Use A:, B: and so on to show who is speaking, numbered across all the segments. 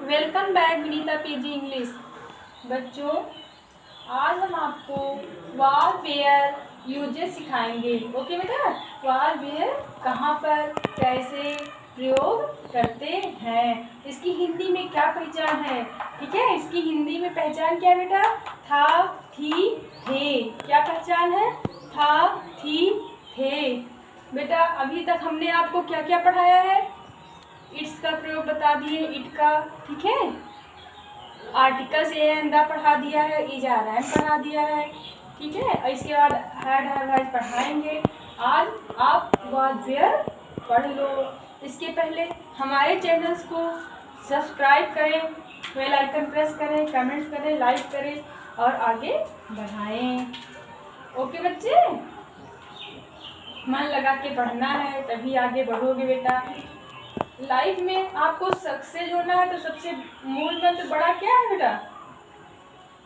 A: Welcome back Vinita PG English. बच्चों, आज हम आपको वार वेयर यूजेस सिखाएंगे। ओके बेटा, वार वेयर कहाँ पर कैसे प्रयोग करते हैं, इसकी हिंदी में क्या पहचान है। ठीक है, इसकी हिंदी में पहचान क्या है बेटा? था, थी, थे। क्या पहचान है? था, थी, थे। बेटा अभी तक हमने आपको क्या क्या पढ़ाया है? इट्स का प्रयोग बता दिए, इट का। ठीक है, आर्टिकल्स ए एंड द पढ़ा दिया है, इज आर एम पढ़ा दिया है। ठीक है, और इसके बाद हैड हैव हैज पढ़ाएंगे। आज आप वाज वेयर पढ़ लो। इसके पहले हमारे चैनल्स को सब्सक्राइब करें, बेल आइकन प्रेस करें, कमेंट्स करें, लाइक करें और आगे बढ़ाएं। ओके बच्चे, मन लगा के पढ़ना है तभी आगे बढ़ोगे बेटा। लाइफ में आपको सक्सेस होना है तो सबसे मूल मंत्र बड़ा क्या है बेटा?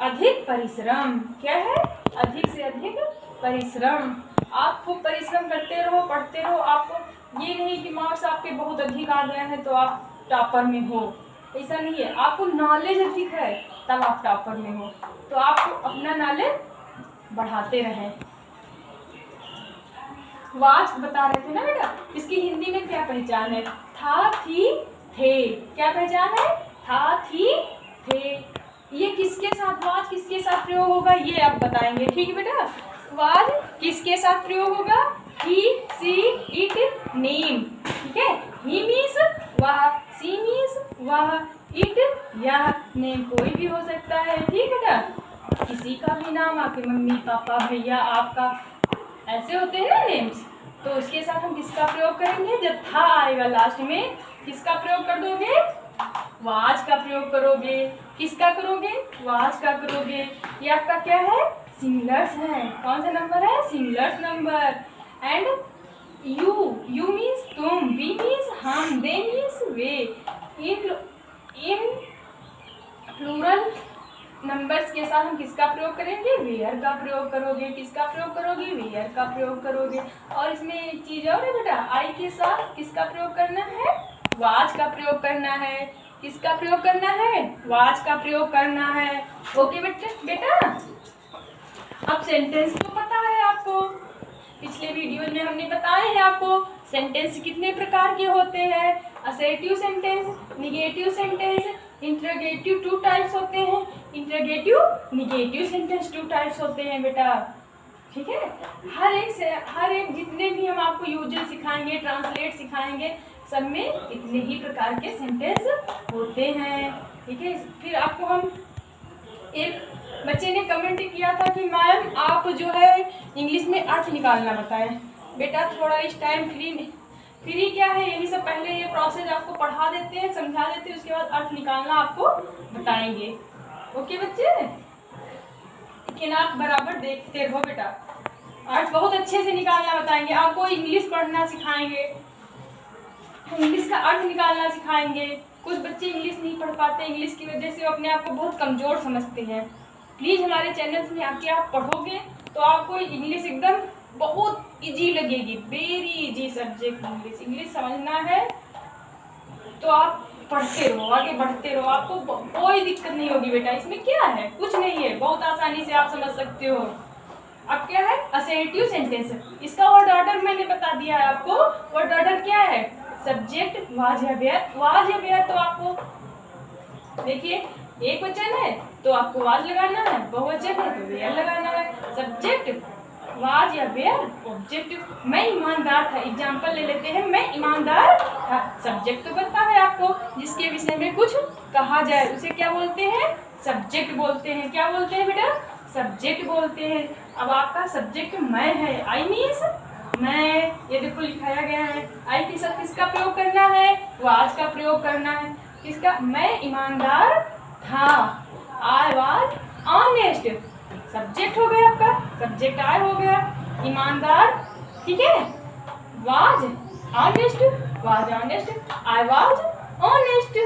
A: अधिक परिश्रम। क्या है? अधिक से अधिक परिश्रम। आप खूब परिश्रम करते रहो, पढ़ते रहो। आपको ये नहीं कि मार्क्स आपके बहुत अधिक आ गए हैं तो आप टॉपर में हो, ऐसा नहीं है। आपको नॉलेज अधिक है तब आप टॉपर में हो, तो आपको अपना नॉलेज बढ़ाते रहें। वाच बता रहे थे ना बेटा, इसकी हिंदी में क्या पहचान है? था, थी, थे। क्या पहचान है? था, थी, थे। ये किसके साथ, वाच किसके साथ प्रयोग होगा ये आप बताएंगे। ठीक है बेटा, वाच किसके साथ प्रयोग होगा? ही, सी, इट, नेम। ठीक है, ही मीन्स वह, सी मीन्स वह, इट यह, नेम कोई भी हो सकता है। ठीक बेटा, किसी का भी नाम, आपके मम्मी पापा भैया आपका ऐसे होते हैं ना नेम्स, तो उसके साथ हम किसका प्रयोग करेंगे? जब था आएगा लास्ट में किसका प्रयोग कर दोगे? वाज का प्रयोग करोगे। किसका करोगे? वाज का करोगे। ये आपका क्या है? सिंगुलर्स है। कौन सा नंबर है? Singulars number. And you means तुम, वी मीन्स हम, दे मीन्स वे। इन प्लूरल नंबर्स के साथ हम किसका प्रयोग करेंगे? वेयर का प्रयोग करोगे। किसका प्रयोग करोगे? वेयर का प्रयोग करोगे। और इसमें एक चीज और है बेटा, आई के साथ किसका प्रयोग करना है? वाज का प्रयोग करना है। किसका प्रयोग करना है? वाज का प्रयोग करना है। ओके बेटा, अब सेंटेंस तो पता है आपको, पिछले वीडियो में हमने बताए हैं आपको सेंटेंस कितने प्रकार के होते हैं। Assertive sentence, negative sentence, interrogative 2 types होते हैं, इंटरोगेटिव निगेटिव सेंटेंस 2 टाइप्स होते हैं बेटा। ठीक है, हर एक जितने भी हम आपको यूजेस सिखाएंगे, ट्रांसलेट सिखाएंगे, सब में इतने ही प्रकार के सेंटेंस होते हैं। ठीक है, फिर आपको हम, एक बच्चे ने कमेंट किया था कि मैम आप जो है इंग्लिश में अर्थ निकालना बताएं। बेटा थोड़ा इस टाइम फ्री क्या है, यही सब पहले ये प्रोसेस आपको पढ़ा देते हैं, समझा देते हैं, उसके बाद अर्थ निकालना आपको बताएंगे। ओके बच्चे, लेकिन आप बराबर देखते रहो बेटा, अर्थ बहुत अच्छे से निकालना बताएंगे आपको। इंग्लिश पढ़ना सिखाएंगे, इंग्लिश का अर्थ निकालना सिखाएंगे। कुछ बच्चे इंग्लिश नहीं पढ़ पाते, इंग्लिश की वजह से वो अपने आप को बहुत कमज़ोर समझते हैं। प्लीज़ हमारे चैनल्स में आके आप पढ़ोगे तो आपको इंग्लिश एकदम बहुत इजी लगेगी, very easy subject English. English समझना है तो आप पढ़ते रहो, आगे बढ़ते रहो, आपको कोई दिक्कत नहीं होगी बेटा। इसमें क्या है? कुछ नहीं है, बहुत आसानी से आप समझ सकते हो। अब क्या है? असर्टिव सेंटेंस, इसका वर्ड ऑर्डर मैंने बता दिया है आपको। वर्ड ऑर्डर क्या है? सब्जेक्ट, वाज या वेयर। वाज या वेयर तो आपको देखिए, एक वचन है तो आपको वाज लगाना है, बहुवचन है तो वेयर लगाना है। सब्जेक्ट वाज या वेयर, ऑब्जेक्ट। मैं ईमानदार था, एग्जाम्पल ले लेते हैं, मैं ईमानदार था। सब्जेक्ट तो पता है आपको, जिसके विषय में कुछ कहा जाए उसे क्या बोलते हैं? सब्जेक्ट बोलते हैं। क्या बोलते हैं बेटा? सब्जेक्ट बोलते हैं। अब आपका सब्जेक्ट मैं है, आई मीन्स मैं, ये देखो लिखाया गया है। आई के साथ किसका प्रयोग करना है? वाज का प्रयोग करना है। किसका? मैं ईमानदार था, आई वाज ऑनेस्ट। सब्जेक्ट हो गया आपका, सब्जेक्ट आई हो गया, ईमानदार। ठीक है, was honest, was honest, I was honest.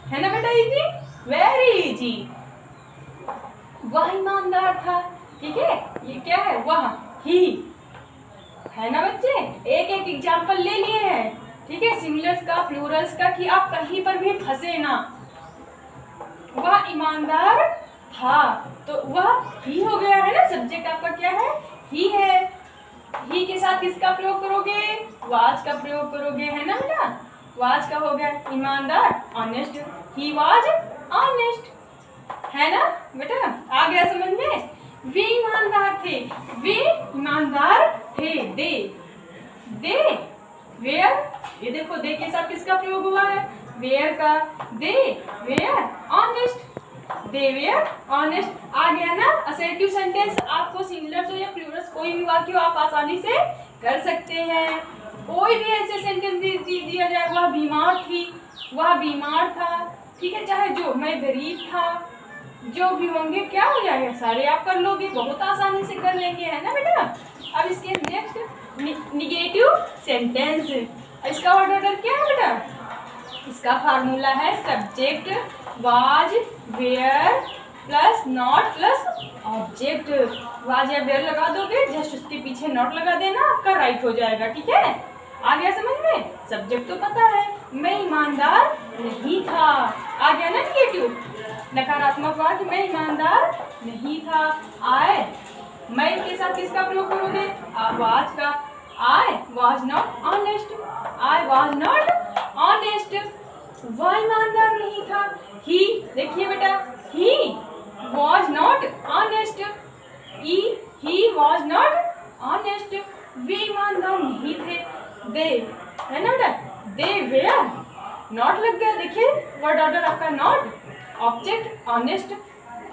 A: है ना बेटा इजी? Very easy. वह ईमानदार था। ठीक है, ये क्या है? वह, ही। है ना बच्चे, एक एक एग्जाम्पल ले लिए हैं। ठीक है, सिंगुलर्स का, प्लूरल्स का, कि आप कहीं पर भी फंसे ना। वह ईमानदार था, तो वह ही हो गया है ना, सब्जेक्ट आपका क्या है, ही है। ही के साथ किसका प्रयोग करोगे, वाज का प्रयोग करोगे, है ना बेटा। वाज का हो गया ईमानदार, ऑनेस्ट, ही वाज ऑनेस्ट, है ना बेटा। आ गया समझ में। वे ईमानदार थे, वे ईमानदार थे। दे वेयर, ये देखो दे के साथ किसका प्रयोग हुआ है, वेयर का। They were honest, they were honest. आ गया ना असर्टिव सेंटेंस। आपको सिंगुलर हो या प्लूरल कोई भी वाक्य हो आप आसानी से कर सकते हैं। कोई भी ऐसे सेंटेंस दिया जाए, वह बीमार थी, वह बीमार था, ठीक है, चाहे जो, मैं गरीब था, जो भी होंगे क्या हो जाएगा, सारे आप कर लोगे, बहुत आसानी से कर लेंगे, है ना बेटा। अब इसके नेक्स्ट निगेटिव सेंटेंस, इसका ऑर्डर क्या है बेटा, इसका फार्मूला है subject was were plus not plus object. Was या वेयर लगा दोगे, जस्ट उसके पीछे नॉट लगा देना, आपका राइट हो जाएगा, ठीक है। आ गया समझ में। सब्जेक्ट तो पता है, मैं ईमानदार नहीं था। आ गया ना निगेटिव, नकारात्मक वाक्य, मैं ईमानदार नहीं था। आए, मैं के साथ किसका प्रयोग करोगे, वाज का। I was not honest, I was not honest, वह ईमानदार नहीं था। ही, देखिए बेटा, he was not honest, he was not honest, वे ईमानदार नहीं थे। दे, है ना बेटा, दे वेयर, नॉट लग गया, देखिए वर्ड ऑर्डर आपका नॉट, ऑब्जेक्ट ऑनेस्ट,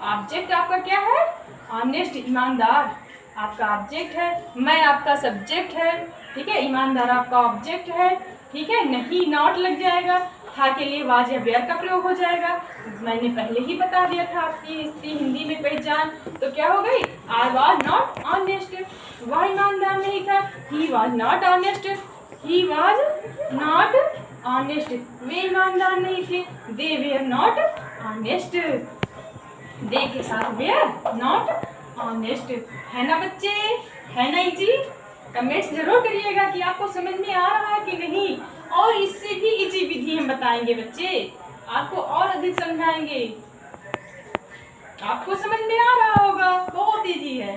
A: ऑब्जेक्ट आपका क्या है, ऑनेस्ट, ईमानदार आपका ऑब्जेक्ट है, मैं आपका सब्जेक्ट है, ठीक है, ईमानदार आपका ऑब्जेक्ट है, ठीक है। नहीं नॉट लग जाएगा, था के लिए वाज या वेयर का प्रयोग हो जाएगा। मैंने पहले ही बता दिया था आपकी इसकी हिंदी में पहचान, तो क्या हो गई, आई वाज नॉट ऑनेस्ट, वह ईमानदार नहीं था। He was not honest, he was not honest, वे ईमानदार नहीं थे। They were not honest, they के साथ वेयर नॉट ऑनेस्ट, है ना बच्चे, है ना इजी। कमेंट्स जरूर करिएगा कि आपको समझ में आ रहा है कि नहीं, और इससे भी इजी विधि हम बताएंगे बच्चे, आपको और अधिक समझाएंगे, आपको समझ में आ रहा होगा, बहुत इजी है।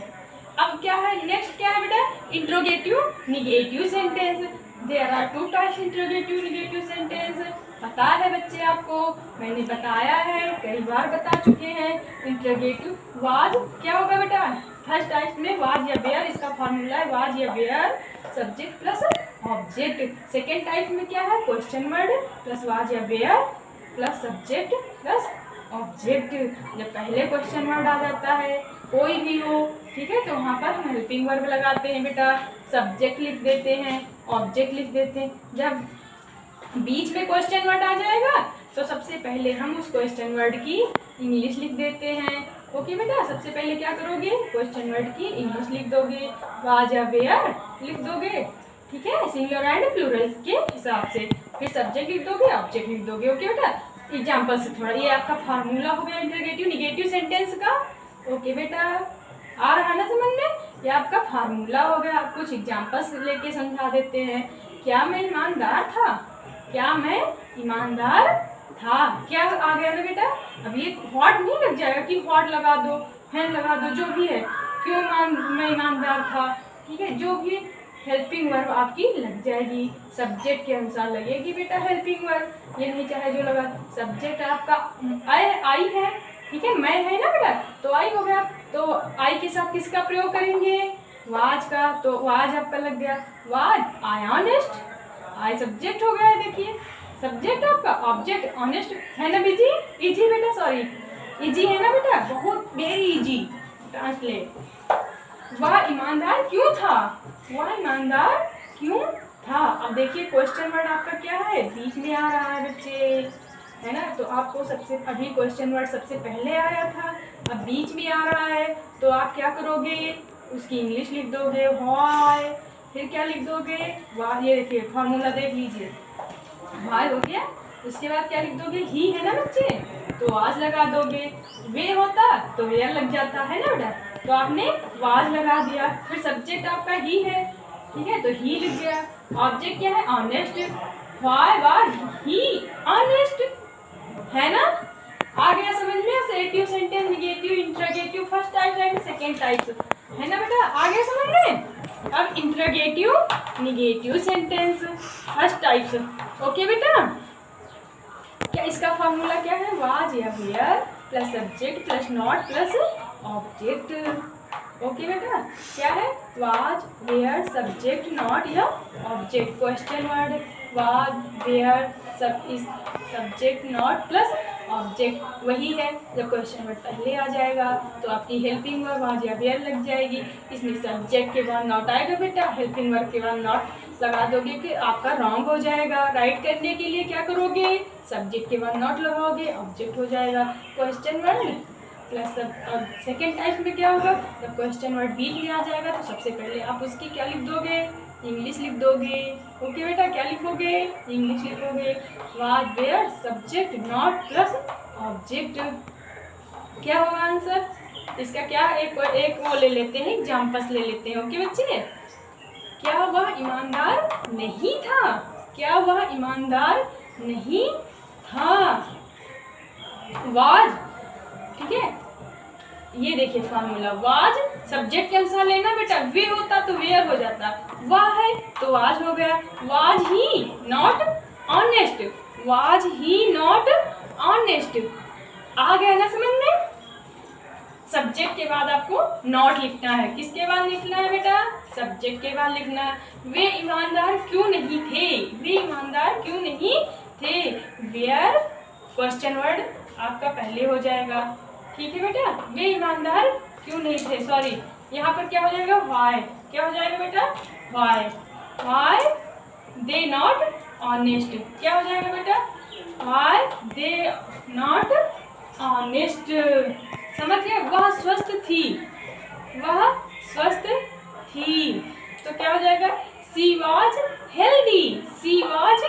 A: अब क्या है, नेक्स्ट क्या है बेटा, interrogative negative sentence. There are two types interrogative negative sentence, पता है बच्चे आपको, मैंने बताया है, कई बार बता चुके हैं। इंट्रोगेटिव वाज क्या होगा बेटा, फर्स्ट टाइप में वाज या वेयर, इसका फॉर्मूला है वाज या were subject plus object. Second type में क्या है, क्वेश्चन वर्ड प्लस वाज या were plus subject plus object. जब पहले क्वेश्चन वर्ड आ जाता है कोई भी हो, ठीक है, तो वहाँ पर हम हेल्पिंग वर्ब लगाते हैं बेटा, सब्जेक्ट लिख देते हैं, ऑब्जेक्ट लिख देते हैं। जब बीच में क्वेश्चन वर्ड आ जाएगा तो सबसे पहले हम उस क्वेश्चन वर्ड की इंग्लिश लिख देते हैं। ओके बेटा, सबसे पहले क्या करोगे, क्वेश्चन वर्ड की इंग्लिश लिख दोगे, वाज या वेयर लिख दोगे, ठीक है, सिंगुलर एंड प्लूरल के हिसाब से, फिर सब्जेक्ट लिख दोगे, ऑब्जेक्ट लिख दोगे। ओके बेटा, एग्जाम्पल से थोड़ा, ये आपका फार्मूला हो गया इंट्रोगेटिव निगेटिव सेंटेंस का। ओके बेटा, आ रहा ना समझ में, ये आपका फार्मूला हो गया। कुछ एग्जाम्पल्स लेके समझा देते हैं। क्या मैं ईमानदार था, क्या मैं ईमानदार था, क्या आ गया ना बेटा। अब ये व्हाट नहीं लग जाएगा कि व्हाट लगा दो, है लगा दो, जो भी है, क्यों मैं ईमानदार था, ठीक है, जो भी हेल्पिंग वर्ब आपकी लग जाएगी, सब्जेक्ट के अनुसार लगेगी बेटा हेल्पिंग वर्ब, ये नहीं चाहे जो लगा। सब्जेक्ट आपका आई है, ठीक है, मैं है ना बेटा, तो आई हो गया, तो आई के साथ किसका प्रयोग करेंगे, वाज का, तो वाज आपका लग गया, was I honest, I subject हो गया है, देखिए सब्जेक्ट आपका, ऑब्जेक्ट ऑनेस्ट, है ना इजी, इजी बेटा, सॉरी इजी है ना बेटा, बहुत वेरी इजी। ट्रांसलेट, वह ईमानदार क्यों था, वह ईमानदार क्यों था। अब देखिए क्वेश्चन वर्ड आपका क्या है, बीच में आ रहा है बच्चे, है ना, तो आपको सबसे अभी क्वेश्चन वर्ड सबसे पहले आया था, अब बीच में आ रहा है, तो आप क्या करोगे, उसकी इंग्लिश लिख दोगे व्हाई, फिर क्या लिख दोगे, वाह, ये देखिए फॉर्मूला देख लीजिए, वाई हो गया, उसके बाद क्या लिख दोगे, ही है ना बच्चे, तो वाज लगा दोगे, वे होता तो वेयर लग जाता है ना बेटा, तो आपने वाज लगा दिया, फिर सब्जेक्ट आपका ही है, ठीक है, तो ही लिख गया, ऑब्जेक्ट क्या है, honest, why was he honest, है ना, आ गया समझ में। एंड सेकेंड टाइप्स, है ना बेटा, आगे समझ में। अब interrogative negative sentence first types. Okay बेटा, क्या इसका फॉर्मूला क्या है, वाज या were plus subject plus not plus object. Okay बेटा, क्या है, वाज वेयर सब्जेक्ट नॉट या object, question word was were सब इस सब्जेक्ट नॉट प्लस ऑब्जेक्ट वही है। जब क्वेश्चन वर्ड पहले आ जाएगा तो आपकी हेल्पिंग वर्ब वाज या वेयर लग जाएगी, इसमें सब्जेक्ट के बाद नॉट आएगा बेटा, हेल्पिंग वर्ब के बाद नॉट लगा दोगे कि आपका रॉन्ग हो जाएगा। राइट करने के लिए क्या करोगे, सब्जेक्ट के बाद नॉट लगाओगे, ऑब्जेक्ट हो जाएगा। क्वेश्चन वर्ड प्लस अब सेकेंड टाइप में क्या होगा, जब क्वेश्चन वर्ड बीच में आ जाएगा तो सबसे पहले आप उसकी क्या लिख दोगे, इंग्लिश लिख दोगे। ओके बेटा, क्या लिखोगे, इंग्लिश लिखोगे। Was were subject not plus object, क्या होगा आंसर इसका, क्या एक वो ले लेते हैं, एग्जाम्पल्स ले लेते हैं। ओके बच्चे, क्या वह ईमानदार नहीं था, क्या वह ईमानदार नहीं था, वाज, ठीक है। ये देखिए फॉर्मूला, वाज सब्जेक्ट के अनुसार लेना बेटा, वे होता तो वेयर हो जाता, वाह है तो वाज हो गया। Was he not honest, was he not honest, आ गया ना समझ में। सब्जेक्ट के बाद आपको नॉट लिखना है, किसके बाद लिखना है बेटा, सब्जेक्ट के बाद लिखना है। वे ईमानदार क्यों नहीं थे, वे ईमानदार क्यों नहीं थे, वेयर क्वेश्चन वर्ड आपका पहले हो जाएगा, ठीक है बेटा। वे ईमानदार क्यों नहीं थे, सॉरी यहाँ पर क्या हो जाएगा, वाई, क्या हो जाएगा बेटा, why, why they not honest, क्या हो जाएगा बेटा, वाई दे नॉट ऑनेस्ट, समझ गए। वह स्वस्थ थी, वह स्वस्थ थी, तो क्या हो जाएगा, सी वॉज हेल्दी, सी वॉज,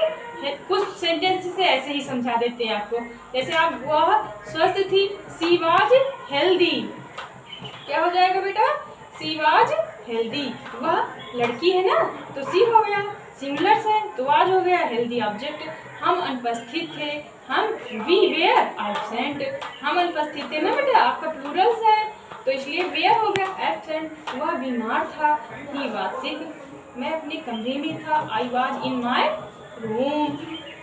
A: कुछ सेंटेंस से ऐसे ही समझा देते हैं आपको, जैसे आप वह स्वस्थ थी, सी वॉज हेल्दी, क्या हो जाएगा बेटा, सी वॉज हेल्दी। वह लड़की है ना तो सी हो गया, सिंगुलर है तो वाज हो गया, हेल्दी ऑब्जेक्ट। हम अनुपस्थित थे, हम वी वेयर एब्सेंट, हम अनुपस्थित थे ना बेटा, आपका प्लूरल्स है तो इसलिए वेयर हो गया एब्सेंट। वह बीमार था, ही वाज सिक, मैं अपने कमरे में था, I was in my room,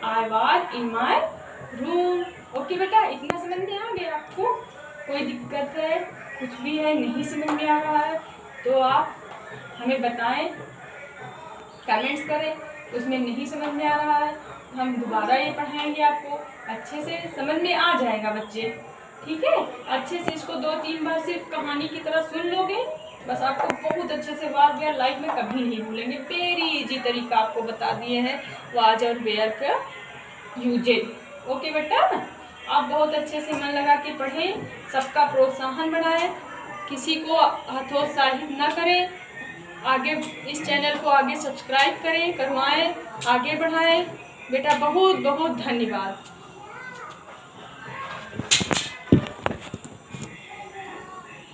A: I was in my room. Okay बेटा, इतना समझ में आ गया आपको, कोई दिक्कत है, कुछ भी है नहीं समझ में आ रहा है तो आप हमें बताएं, कमेंट्स करें, उसमें नहीं समझ में आ रहा है हम दोबारा ये पढ़ाएंगे, आपको अच्छे से समझ में आ जाएगा बच्चे, ठीक है। अच्छे से इसको 2-3 बार सिर्फ कहानी की तरह सुन लोगे, बस आपको बहुत अच्छे से वाज वेयर लाइफ में कभी नहीं भूलेंगे। वेरी इजी तरीका आपको बता दिए हैं वाज और वेयर का यूजेज। ओके बेटा, आप बहुत अच्छे से मन लगा के पढ़ें, सबका प्रोत्साहन बढ़ाएं, किसी को हतोत्साहित न करें, आगे इस चैनल को आगे सब्सक्राइब करें, करवाएं, आगे बढ़ाएं। बेटा बहुत बहुत धन्यवाद।